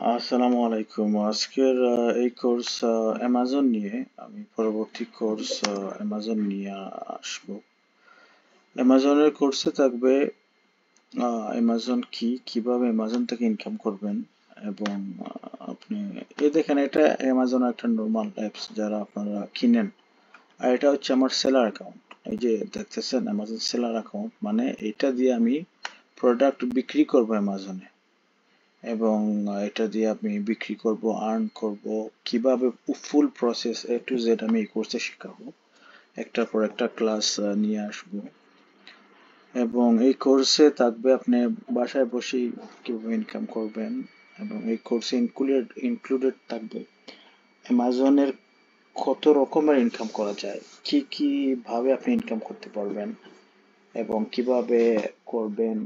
আসসালামু আলাইকুম। আজকের এই কোর্স অ্যামাজন নিয়ে। আমি পরবর্তী কোর্স অ্যামাজন নিয়ে আসবো। অ্যামাজনের কোর্সে থাকবে অ্যামাজন কি, কিভাবে অ্যামাজন থেকে ইনকাম করবেন, এবং আপনি এই দেখেন, এটা অ্যামাজন একটা নর্মাল অ্যাপস যারা আপনারা কিনেন। আর এটা হচ্ছে আমার সেলার অ্যাকাউন্ট। এই যে দেখতেছেন অ্যামাজন সেলার অ্যাকাউন্ট, মানে এটা দিয়ে আমি প্রোডাক্ট বিক্রি করবো অ্যামাজনে, এবং এটা দিয়ে আমি বিক্রি করব, আর্ন করব, কিভাবে ফুল প্রসেস এ টু জেড আমি এই কোর্সে শেখাবো। একটার পর একটা ক্লাস নিয়ে আসব, এবং এই কোর্সে থাকবে আপনি বাসায় বসেই কিভাবে ইনকাম করবেন, এবং এই কোর্সে ইনক্লুডেড থাকবে অ্যামাজনের কত রকমের ইনকাম করা যায়, কি কি ভাবে আপনি ইনকাম করতে পারবেন, এবং কিভাবে করবেন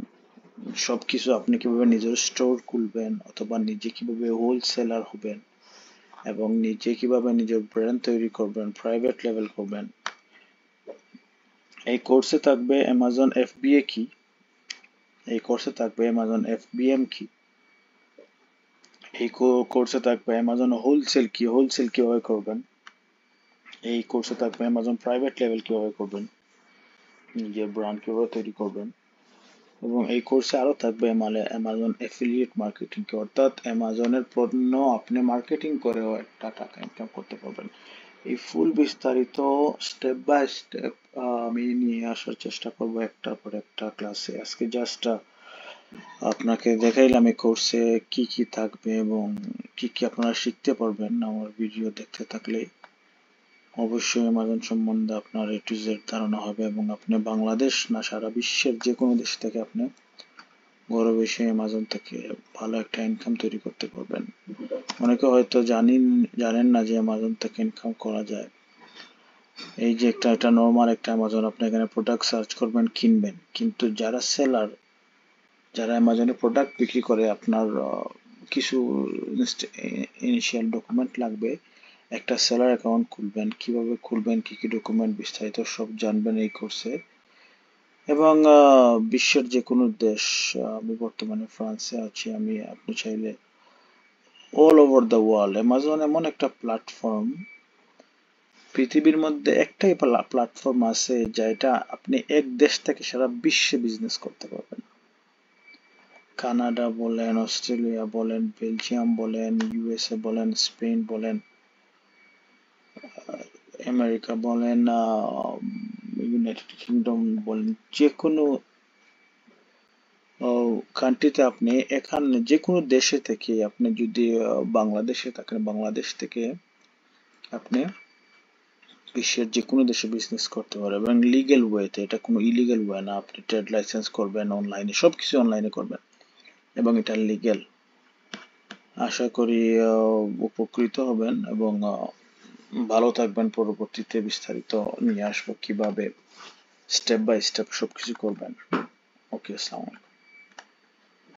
সবকিছু। আপনি কিভাবে নিজের স্টোর খুলবেন, অথবা নিজে কিভাবে হোলসেলার হবেন, এবং নিজে কিভাবে নিজের ব্র্যান্ড তৈরি করবেন, প্রাইভেট লেভেল করবেন। এই কোর্সে থাকবে অ্যামাজন এফবিএ কি, এই কোর্সে থাকবে অ্যামাজন এফবিএম কি, এই কোর্সে থাকবে অ্যামাজন হোলসেল কি, হোলসেল কিভাবে করবেন, এই কোর্সে থাকবে অ্যামাজন প্রাইভেট লেভেল কিভাবে করবেন, নিজের ব্র্যান্ড কিভাবে তৈরি করবেন, এবং এই কোর্সে আরো থাকবে অ্যামাজন এফিলিয়েট মার্কেটিং কি, অর্থাৎ অ্যামাজনের পণ্য আপনি মার্কেটিং করেও একটা টাকা ইনকাম করতে পারবেন। এই ফুল বিস্তারিত স্টেপ বাই স্টেপ আমি নিয়ে আসার চেষ্টা করব একটার পর একটা ক্লাসে। আজকে জাস্ট আপনাকে দেখাইলাম এই কোর্সে কি কি থাকবে এবং কি কি আপনারা শিখতে পারবেন। আমার ভিডিও দেখতে থাকলে অবশ্যই অ্যামাজন সম্বন্ধে আপনার এ টু জেড ধারণা হবে, এবং আপনি বাংলাদেশ না সারা বিশ্বের যে কোনো দেশ থেকে আপনি ঘরে বসে অ্যামাজন থেকে ভালো একটা ইনকাম তৈরি করতে পারবেন। অনেকে হয়তো জানেন না যে অ্যামাজন থেকে ইনকাম করা যায়। এই যে এটা নর্মাল একটা অ্যামাজন, আপনি এখানে প্রোডাক্ট সার্চ করবেন, কিনবেন, কিন্তু যারা সেলার, যারা অ্যামাজনে প্রোডাক্ট বিক্রি করে, আপনার কিছু ইনিশিয়াল ডকুমেন্ট লাগবে। একটা সেলার অ্যাকাউন্ট খুলবেন, কিভাবে খুলবেন, কি কি ডকুমেন্ট, বিস্তারিত সব জানবেন এই কোর্সে। এবং বিশ্বের যে কোনো দেশ, আমি বর্তমানে ফ্রান্সে আছি, আপনি চাইলে all over the world, Amazon এমন একটা প্ল্যাটফর্ম, পৃথিবীর মধ্যে একটাই প্ল্যাটফর্ম আছে যেটা আপনি এক দেশ থেকে সারা বিশ্বে বিজনেস করতে পারবেন। কানাডা বলেন, অস্ট্রেলিয়া বলেন, বেলজিয়াম বলেন, ইউএসএ বলেন, স্পেন বলেন, আমেরিকা বলেন, ইউনাইটেড কিংডম বলেন, যে কোনো কান্ট্রিতে আপনি এখানে যে কোনো দেশে থেকে, আপনি যদি বাংলাদেশে থাকেন, বাংলাদেশ থেকে আপনি বিশ্বের যে কোনো দেশে বিজনেস করতে পারবেন, এবং লিগ্যাল ওয়েতে, এটা কোনো ইলিগ্যাল ওয়ে না। আপনি ট্রেড লাইসেন্স করবেন অনলাইনে, সবকিছু অনলাইনে করবেন, এবং এটা লিগ্যাল। আশা করি উপকৃত হবেন, এবং ভালো থাকবেন। পরবর্তীতে বিস্তারিত নিয়ে আসবো কিভাবে স্টেপ বাই স্টেপ সবকিছু করবেন। ওকে, আসসালামু আলাইকুম।